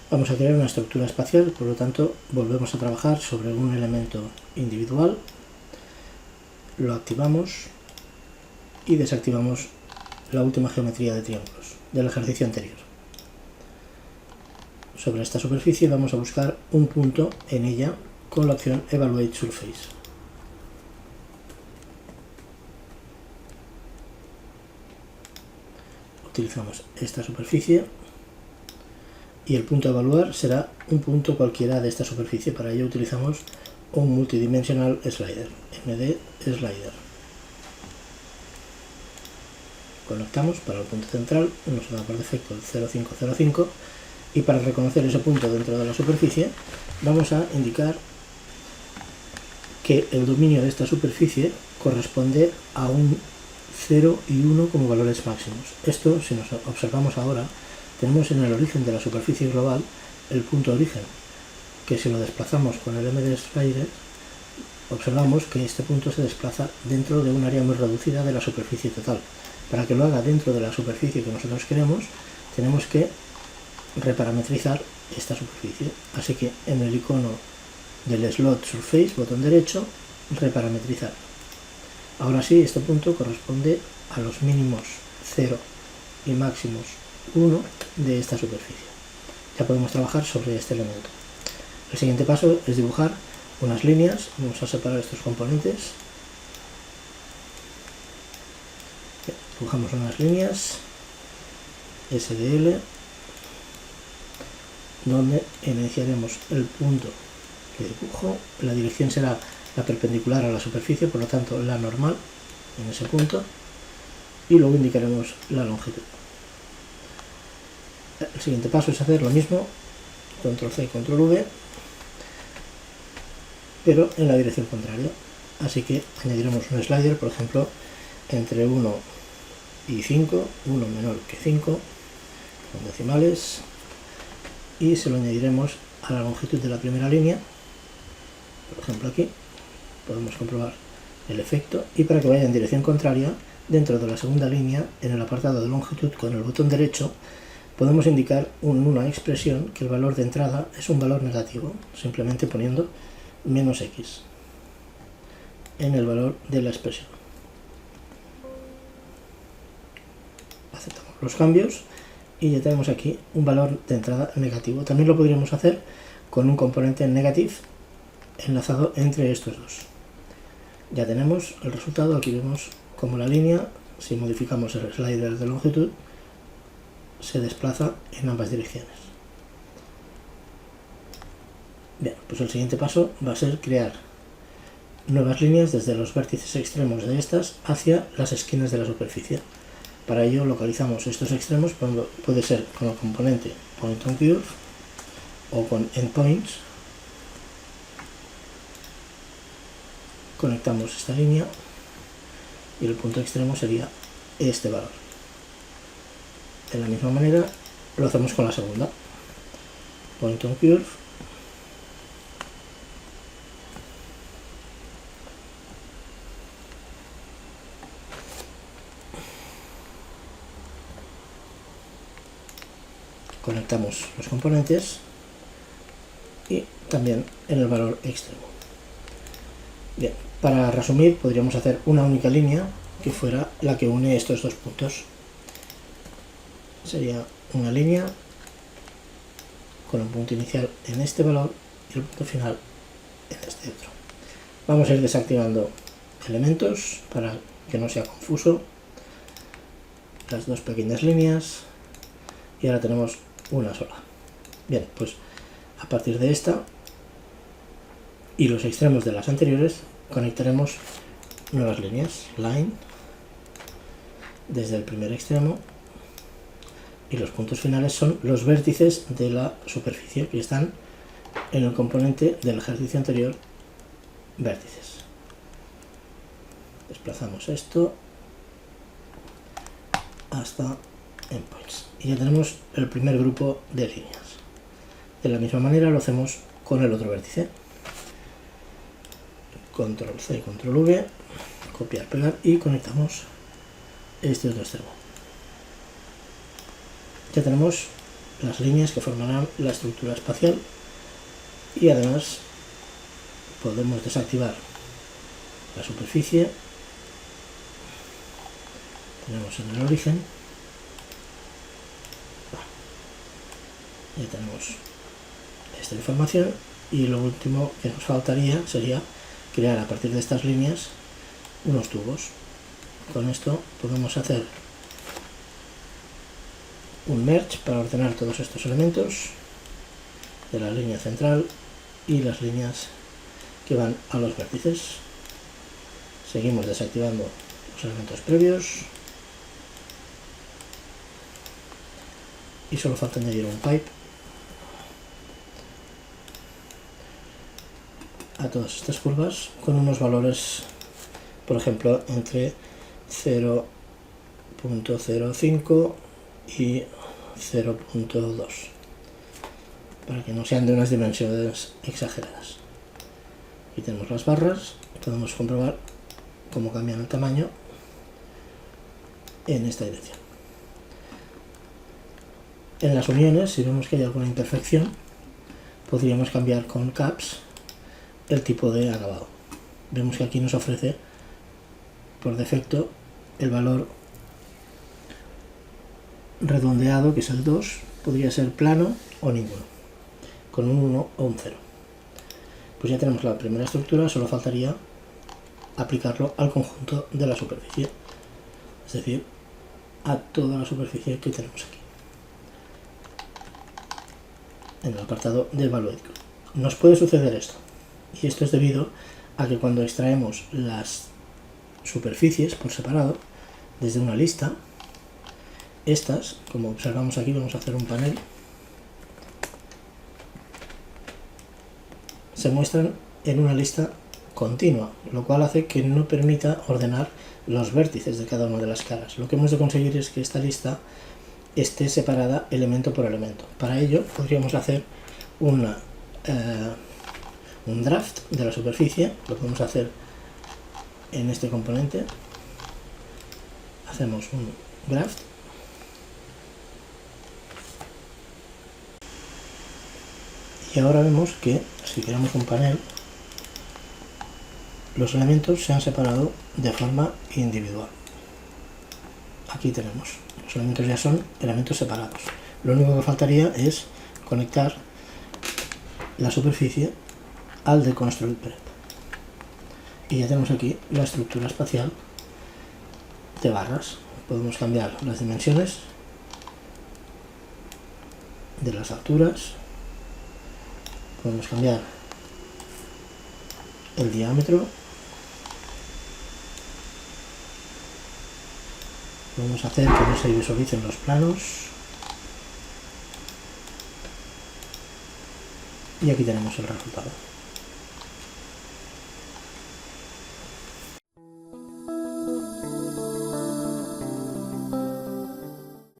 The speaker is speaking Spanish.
Vamos a crear una estructura espacial, por lo tanto volvemos a trabajar sobre un elemento individual, lo activamos y desactivamos la última geometría de triángulos del ejercicio anterior. Sobre esta superficie vamos a buscar un punto en ella con la opción Evaluate Surface. Utilizamos esta superficie y el punto a evaluar será un punto cualquiera de esta superficie. Para ello utilizamos un multidimensional slider, MD Slider. Conectamos para el punto central, nos da por defecto el 0,505, y para reconocer ese punto dentro de la superficie vamos a indicar que el dominio de esta superficie corresponde a un 0 y 1 como valores máximos. Esto, si nos observamos ahora, tenemos en el origen de la superficie global el punto origen, que si lo desplazamos con el MD Slider, observamos que este punto se desplaza dentro de un área muy reducida de la superficie total. Para que lo haga dentro de la superficie que nosotros queremos, tenemos que reparametrizar esta superficie. Así que en el icono del slot Surface, botón derecho, reparametrizar. Ahora sí, este punto corresponde a los mínimos 0 y máximos 1 de esta superficie. Ya podemos trabajar sobre este elemento. El siguiente paso es dibujar unas líneas. Vamos a separar estos componentes. Dibujamos unas líneas SDL donde iniciaremos el punto que dibujo. La dirección será la perpendicular a la superficie, por lo tanto la normal en ese punto, y luego indicaremos la longitud. El siguiente paso es hacer lo mismo, control C y control V, pero en la dirección contraria. Así que añadiremos un slider, por ejemplo, entre 1 y 5, 1 menor que 5, con decimales, y se lo añadiremos a la longitud de la primera línea. Por ejemplo, aquí podemos comprobar el efecto, y para que vaya en dirección contraria, dentro de la segunda línea, en el apartado de longitud, con el botón derecho, podemos indicar una expresión que el valor de entrada es un valor negativo, simplemente poniendo menos X en el valor de la expresión. Aceptamos los cambios y ya tenemos aquí un valor de entrada negativo. También lo podríamos hacer con un componente negative enlazado entre estos dos. Ya tenemos el resultado. Aquí vemos como la línea, si modificamos el slider de longitud, se desplaza en ambas direcciones. Bien, pues el siguiente paso va a ser crear nuevas líneas desde los vértices extremos de estas hacia las esquinas de la superficie. Para ello localizamos estos extremos, puede ser con el componente Point on Curve o con Endpoints. Conectamos esta línea y el punto extremo sería este valor. De la misma manera lo hacemos con la segunda. Point on Curve. Conectamos los componentes y también en el valor extremo. Bien, para resumir, podríamos hacer una única línea que fuera la que une estos dos puntos. Sería una línea con un punto inicial en este valor y el punto final en este otro. Vamos a ir desactivando elementos para que no sea confuso. Las dos pequeñas líneas y ahora tenemos una sola. Bien, pues a partir de esta y los extremos de las anteriores conectaremos nuevas líneas, line, desde el primer extremo, y los puntos finales son los vértices de la superficie que están en el componente del ejercicio anterior, vértices. Desplazamos esto hasta Endpoints y ya tenemos el primer grupo de líneas. De la misma manera lo hacemos con el otro vértice. Control C, control V, copiar, pegar y conectamos este otro extremo. Ya tenemos las líneas que formarán la estructura espacial, y además podemos desactivar la superficie. Tenemos en el origen, ya tenemos esta información, y lo último que nos faltaría sería crear a partir de estas líneas unos tubos. Con esto podemos hacer un merge para ordenar todos estos elementos de la línea central y las líneas que van a los vértices. Seguimos desactivando los elementos previos y solo falta añadir un pipe a todas estas curvas con unos valores, por ejemplo, entre 0.05 y 0.2, para que no sean de unas dimensiones exageradas. Aquí tenemos las barras, podemos comprobar cómo cambian el tamaño en esta dirección. En las uniones, si vemos que hay alguna imperfección, podríamos cambiar con caps el tipo de acabado. Vemos que aquí nos ofrece por defecto el valor redondeado, que es el 2, podría ser plano o ninguno, con un 1 o un 0. Pues ya tenemos la primera estructura, solo faltaría aplicarlo al conjunto de la superficie, es decir, a toda la superficie que tenemos aquí, en el apartado del valor. Nos puede suceder esto, y esto es debido a que cuando extraemos las superficies por separado desde una lista, estas, como observamos aquí, vamos a hacer un panel, se muestran en una lista continua, lo cual hace que no permita ordenar los vértices de cada una de las caras. Lo que hemos de conseguir es que esta lista esté separada elemento por elemento. Para ello podríamos hacer un draft de la superficie. Lo podemos hacer en este componente. Hacemos un draft y ahora vemos que si creamos un panel, los elementos se han separado de forma individual. Aquí tenemos, los elementos ya son elementos separados. Lo único que faltaría es conectar la superficie al deconstruct prep. Y ya tenemos aquí la estructura espacial de barras. Podemos cambiar las dimensiones de las alturas, podemos cambiar el diámetro, podemos hacer que no se visualicen los planos, y aquí tenemos el resultado.